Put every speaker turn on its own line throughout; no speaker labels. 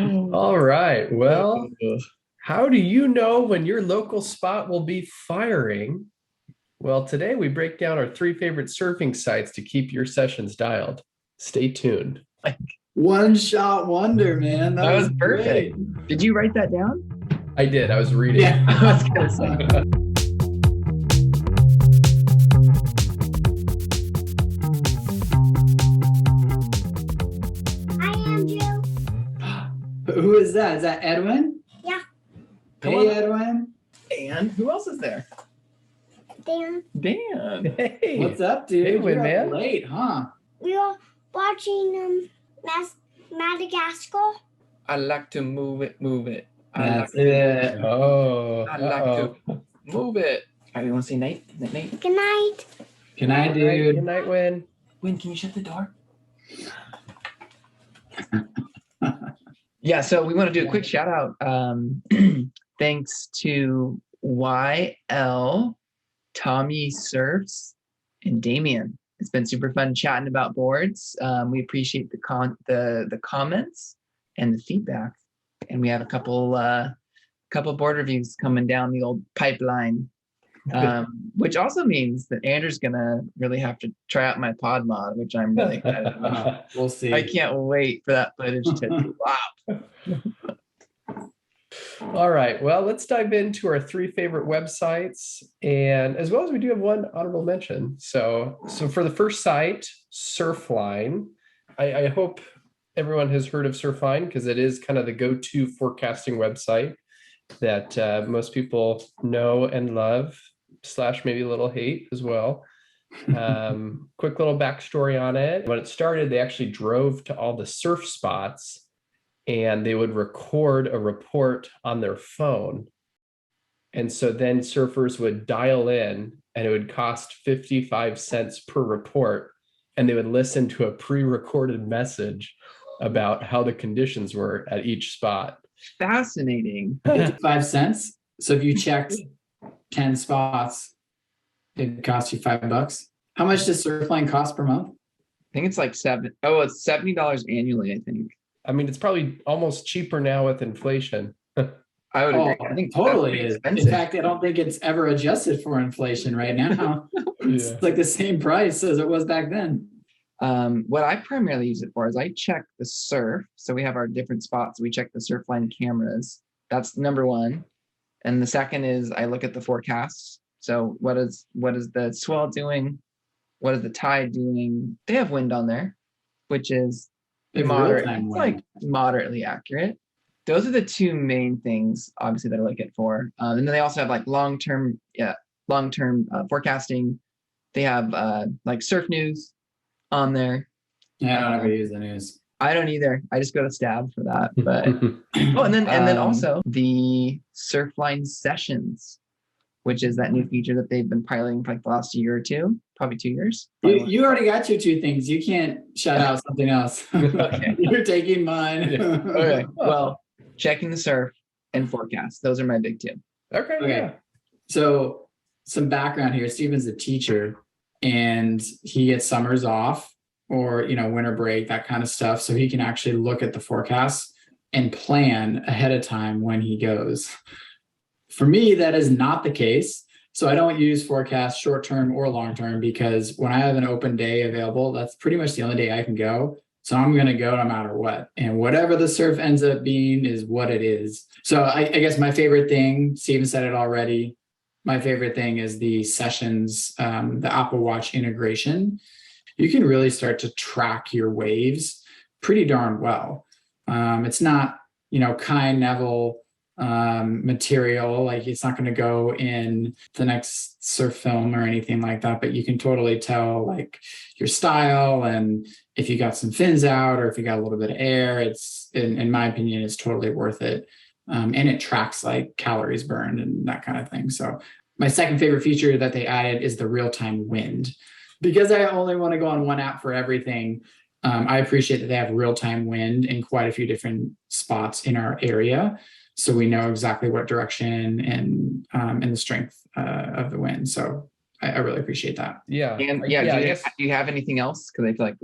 All right. Well, how do you know when your local spot will be firing? Well, today we break down our 3 favorite surfing sites to keep your sessions dialed. Stay tuned.
One shot wonder, man.
That was perfect.
Great.
Did you write that down?
I did. I was reading.
Yeah.
I was gonna say.
Hi, Andrew.
Who is that? Is that Edwin?
Yeah.
Come
Hey,
on.
Edwin.
And who else is there?
Dan.
Dan.
Hey.
What's up, dude?
Hey, Edwin,
You're up
man.
late, huh?
We were watching Madagascar.
I like to move it, move it.
That's it.
Oh.
I like to move it. All right, you want to say night? Night?
Good night.
Good night,
Good
dude.
night, Win.
Win, can you shut the door? Yeah, so we want to do a quick shout out. Thanks to YL, Tommy Surfs, and Damien. It's been super fun chatting about boards. We appreciate the comments and the feedback, and we have a couple board reviews coming down the old pipeline, which also means that Andrew's gonna really have to try out my pod mod, which I'm really excited about.
We'll see.
I can't wait for that footage to drop.
All right. Well, let's dive into our 3 favorite websites, and as well as we do have one honorable mention. So for the first site, Surfline, I hope everyone has heard of Surfline because it is kind of the go-to forecasting website that most people know and love, / maybe a little hate as well. Quick little backstory on it. When it started, they actually drove to all the surf spots and they would record a report on their phone. And so then surfers would dial in and it would cost 55 cents per report. And they would listen to a pre-recorded message about how the conditions were at each spot.
Fascinating.
5 cents. So if you checked 10 spots, it'd cost you $5. How much does Surfline cost per month?
I think it's like it's $70 annually, I think.
I mean, it's probably almost cheaper now with inflation.
I would agree. I think
totally
that's
is.
expensive.
In fact, I don't think it's ever adjusted for inflation right now. It's
Yeah.
like the same price as it was back then.
What I primarily use it for is I check the surf. So we have our different spots. We check the Surfline cameras. That's number one. And the second is I look at the forecasts. So what is the swell doing? What is the tide doing? They have wind on there, which is
It's
moderate.
real-time
It's
wind.
like moderately accurate. Those are the 2 main things, obviously, that I look at for. And then they also have like long-term forecasting. They have like surf news on there.
Yeah, I don't ever use the news.
I don't either. I just go to Stab for that. But and then also the Surfline Sessions, which is that new feature that they've been piloting for like the last year or 2, probably 2 years.
You already got your 2 things. You can't shout out something else.
Okay.
You're taking mine.
Okay. Well, checking the surf and forecast. Those are my big 2.
Okay.
Okay.
Yeah.
So some background here. Steven's a teacher and he gets summers off or, winter break, that kind of stuff. So he can actually look at the forecast and plan ahead of time when he goes. For me, that is not the case. So I don't use forecast short-term or long-term because when I have an open day available, that's pretty much the only day I can go. So I'm going to go no matter what. And whatever the surf ends up being is what it is. So I guess my favorite thing, Steven said it already, my favorite thing is the sessions, the Apple Watch integration. You can really start to track your waves pretty darn well. It's not, Kai Neville material, like it's not going to go in the next surf film or anything like that, but you can totally tell like your style and if you got some fins out or if you got a little bit of air. It's in my opinion, it's totally worth it. And it tracks like calories burned and that kind of thing. So my second favorite feature that they added is the real-time wind. Because I only want to go on one app for everything, I appreciate that they have real-time wind in quite a few different spots in our area. So we know exactly what direction and the strength of the wind. So I really appreciate that.
Yeah.
And
I guess.
do you have anything else? Because I feel like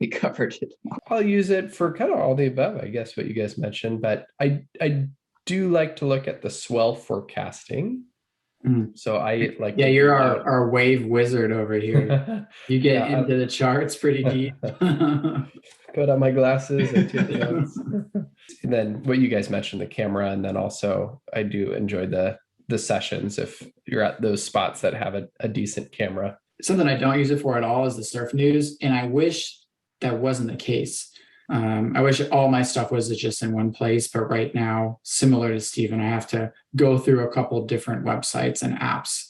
we covered it.
I'll use it for kind of all the above, I guess, what you guys mentioned, but I do like to look at the swell forecasting. So I like
Yeah,
to
you're
do
our wave wizard over here.
that.
You get
Yeah,
into the charts pretty deep.
put on my glasses and take notes. And then what you guys mentioned, the camera, and then also I do enjoy the sessions if you're at those spots that have a decent camera.
Something I don't use it for at all is the surf news, and I wish that wasn't the case. I wish all my stuff was just in one place, but right now, similar to Steven, I have to go through a couple different websites and apps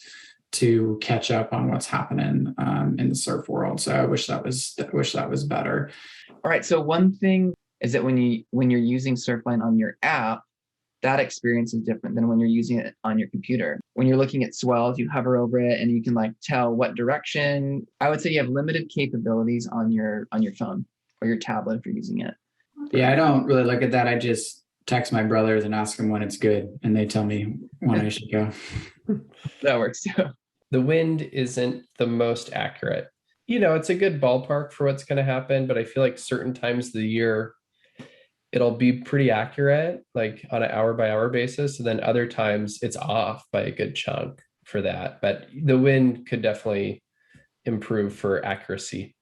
to catch up on what's happening in the surf world. So I wish that was better.
All right. So one thing is that when you're using Surfline on your app, that experience is different than when you're using it on your computer. When you're looking at swells, you hover over it and you can like tell what direction. I would say you have limited capabilities on your phone or your tablet if you're using it.
Yeah, I don't really look at that. I just text my brothers and ask them when it's good, and they tell me when I should go.
That works too.
The wind isn't the most accurate. It's a good ballpark for what's going to happen, but I feel like certain times of the year, it'll be pretty accurate, like on an hour by hour basis. And then other times it's off by a good chunk for that. But the wind could definitely improve for accuracy.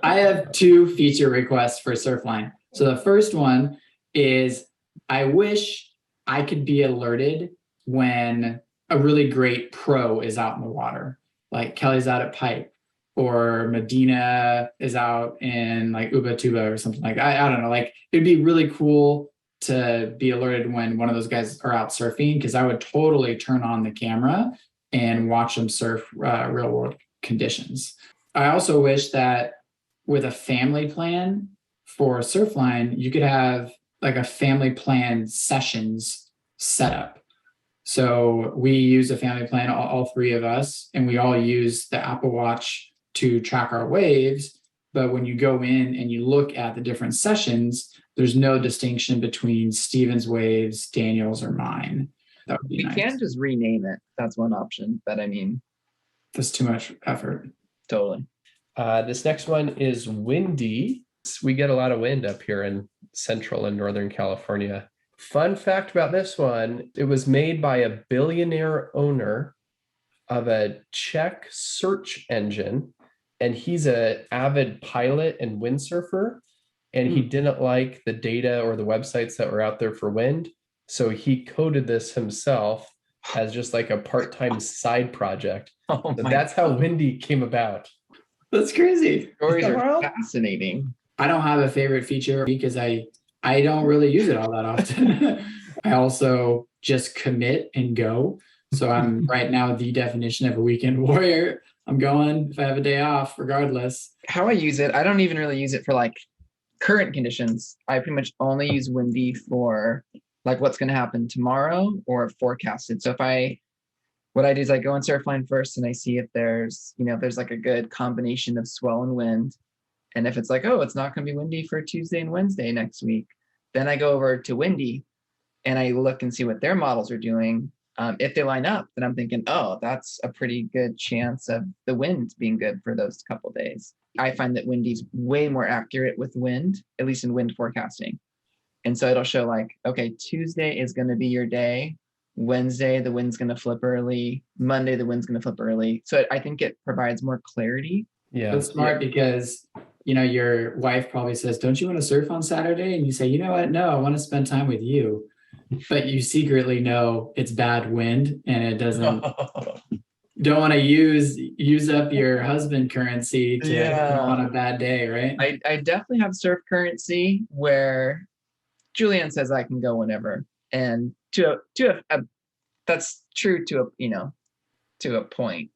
I have 2 feature requests for Surfline. So the first one is I wish I could be alerted when a really great pro is out in the water, like Kelly's out at Pipe or Medina is out in like Ubatuba or something like that. I don't know. Like it'd be really cool to be alerted when one of those guys are out surfing, because I would totally turn on the camera and watch them surf real world conditions. I also wish that with a family plan for Surfline, you could have like a family plan sessions set up. So we use a family plan, all 3 of us, and we all use the Apple Watch to track our waves. But when you go in and you look at the different sessions, there's no distinction between Steven's waves, Daniel's, or mine. That would be
You
nice.
can just rename it. That's one option. But I mean,
That's too much effort.
totally.
This next one is windy. We get a lot of wind up here in Central and Northern California. Fun fact about this one, it was made by a billionaire owner of a Czech search engine, and he's an avid pilot and windsurfer, and he didn't like the data or the websites that were out there for wind. So he coded this himself as just like a part-time side project.
Oh
So
my
that's how windy came about.
That's crazy.
stories
Is that
are
wild?
fascinating.
I don't have a favorite feature because I don't really use it all that often. I also just commit and go. So I'm right now the definition of a weekend warrior. I'm going if I have a day off, regardless.
How I use it, I don't even really use it for like current conditions. I pretty much only use windy for like what's going to happen tomorrow or forecasted. So what I do is I go on Surfline first and I see if there's like a good combination of swell and wind. And if it's like, oh, it's not going to be windy for Tuesday and Wednesday next week, then I go over to windy and I look and see what their models are doing. If they line up, then I'm thinking, oh, that's a pretty good chance of the wind being good for those couple of days. I find that windy's way more accurate with wind, at least in wind forecasting. And so it'll show like, okay, Tuesday is going to be your day. Wednesday, the wind's going to flip early. Monday, the wind's going to flip early. So I think it provides more clarity.
Yeah.
That's smart because, your wife probably says, don't you want to surf on Saturday? And you say, you know what? No, I want to spend time with you. But you secretly know it's bad wind and it doesn't, don't want to use up your husband currency to on a bad day, right?
I definitely have surf currency where Julian says I can go whenever. And that's true to a point.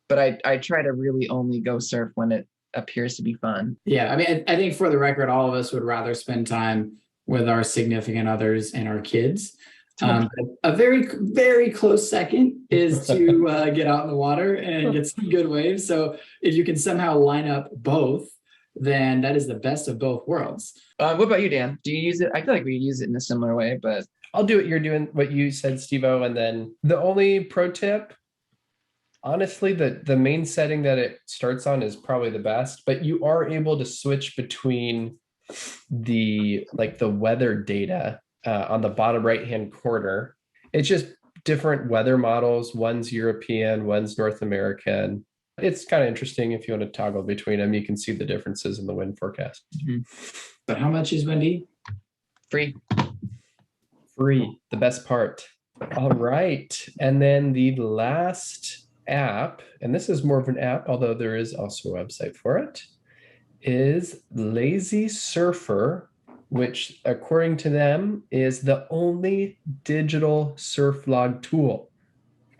But I try to really only go surf when it appears to be fun.
Yeah, I mean, I think for the record, all of us would rather spend time with our significant others and our kids. A very, very close second is to get out in the water and get some good waves. So if you can somehow line up both, then that is the best of both worlds.
What about you, Dan? Do you use it? I feel like we use it in a similar way, but
I'll do what you're doing, what you said, Steve-O. And then the only pro tip, honestly, the main setting that it starts on is probably the best, but you are able to switch between the weather data on the bottom right hand corner. It's just different weather models. One's European, one's North American. It's kind of interesting if you want to toggle between them. You can see the differences in the wind forecast.
But how much is windy?
Free.
Free, the best part. All right. And then the last app, and this is more of an app, although there is also a website for it, is Lazy Surfer, which according to them is the only digital surf log tool.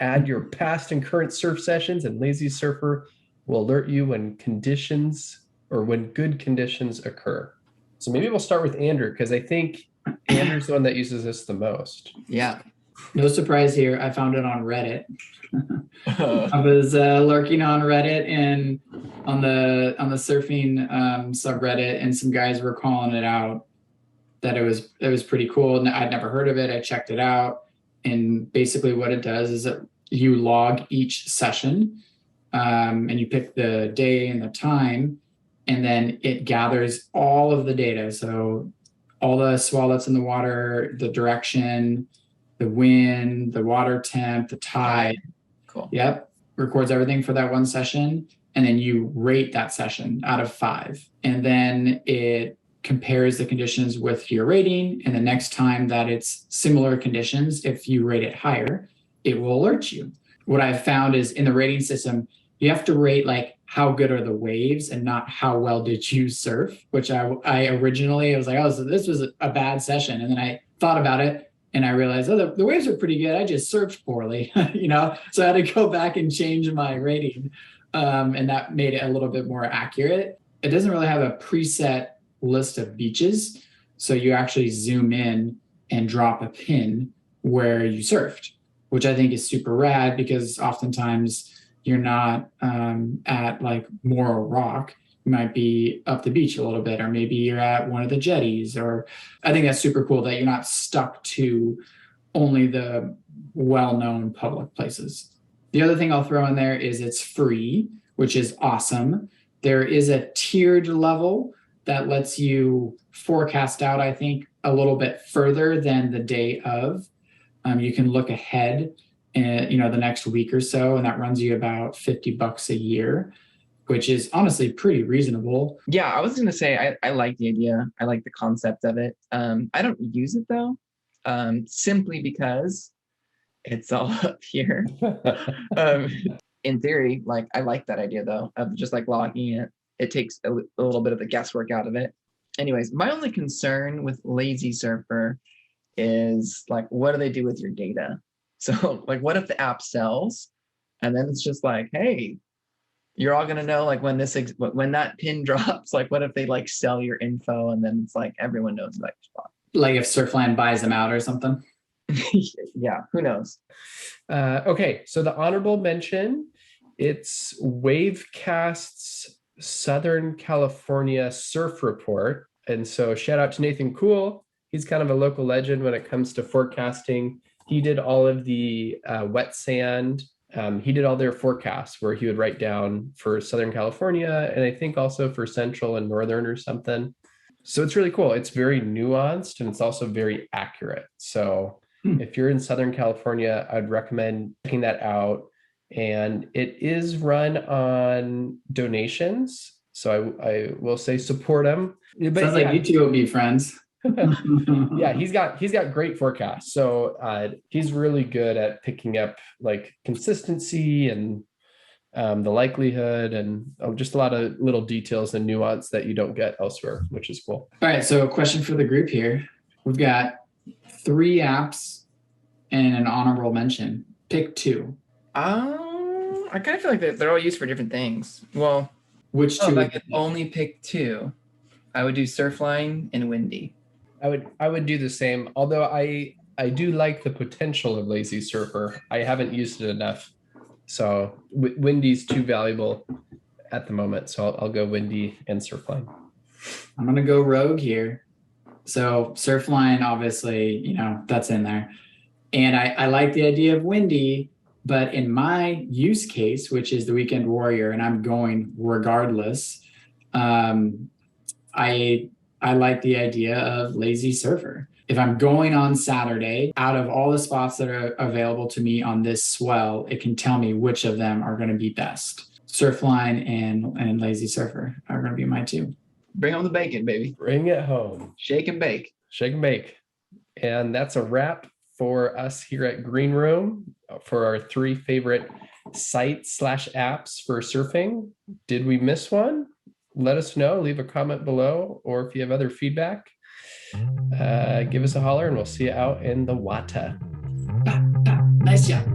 Add your past and current surf sessions, and Lazy Surfer will alert you when conditions or when good conditions occur. So maybe we'll start with Andrew, because I think Andrew's the one that uses this the most.
Yeah.
No surprise here. I found it on Reddit. I was lurking on Reddit and on the surfing subreddit, and some guys were calling it out that it was pretty cool. And I'd never heard of it. I checked it out, and basically what it does is that you log each session, and you pick the day and the time, and then it gathers all of the data. So all the swell that's in the water, the direction, the wind, the water temp, the tide.
Cool.
Yep. Records everything for that one session. And then you rate that session out of 5. And then it compares the conditions with your rating. And the next time that it's similar conditions, if you rate it higher, it will alert you. What I've found is in the rating system, you have to rate like how good are the waves and not how well did you surf, which I originally, I was like, oh, so this was a bad session. And then I thought about it and I realized, oh, the waves are pretty good. I just surfed poorly, So I had to go back and change my rating. And that made it a little bit more accurate. It doesn't really have a preset list of beaches. So you actually zoom in and drop a pin where you surfed, which I think is super rad, because oftentimes you're not at like Morro Rock. You might be up the beach a little bit, or maybe you're at one of the jetties. Or I think that's super cool that you're not stuck to only the well-known public places. The other thing I'll throw in there is it's free, which is awesome. There is a tiered level that lets you forecast out, I think, a little bit further than the day of. You can look ahead and the next week or so, and that runs you about $50 a year, which is honestly pretty reasonable.
Yeah, I was gonna say I like the idea. I like the concept of it. I don't use it though, simply because it's all up here. In theory, like I like that idea though, of just like logging it. It takes a little bit of the guesswork out of it. Anyways, my only concern with Lazy Surfer is like, what do they do with your data? So like, what if the app sells and then it's just like, hey, you're all going to know like when when that pin drops, like what if they like sell your info and then it's like everyone knows about your spot.
Like if Surfline buys them out or something.
Yeah, who knows?
Okay, so the honorable mention, it's Wavecast's Southern California Surf Report. And so shout out to Nathan Cool. He's kind of a local legend when it comes to forecasting. He did all of the wet sand. He did all their forecasts where he would write down for Southern California, and I think also for Central and Northern or something. So it's really cool. It's very nuanced and it's also very accurate. So if you're in Southern California, I'd recommend checking that out. And it is run on donations. So I will say support him. But
sounds like you two will be friends.
Yeah, he's got great forecasts. So he's really good at picking up like consistency and the likelihood and just a lot of little details and nuance that you don't get elsewhere, which is cool.
All right, so a question for the group here. We've got 3 apps and an honorable mention. Pick 2.
I kind of feel like they're all used for different things. Well,
Which 2?
if I could only pick 2, I would do Surfline and Windy.
I would do the same, although I do like the potential of Lazy Surfer. I haven't used it enough. So Windy's too valuable at the moment. So I'll go Windy and Surfline.
I'm going to go rogue here. So Surfline, obviously, that's in there. And I like the idea of Windy, But in my use case, which is the weekend warrior, and I'm going regardless, I like the idea of lazy surfer. If I'm going on Saturday, out of all the spots that are available to me on this swell, it can tell me which of them are going to be best. Surfline and lazy surfer are going to be my two.
Bring home the bacon, baby.
Bring it home.
Shake and bake.
Shake and bake. And that's a wrap for us here at Green Room for our 3 favorite sites/apps for surfing. Did we miss one? Let us know. Leave a comment below, or if you have other feedback, give us a holler and we'll see you out in the water.
Nice job.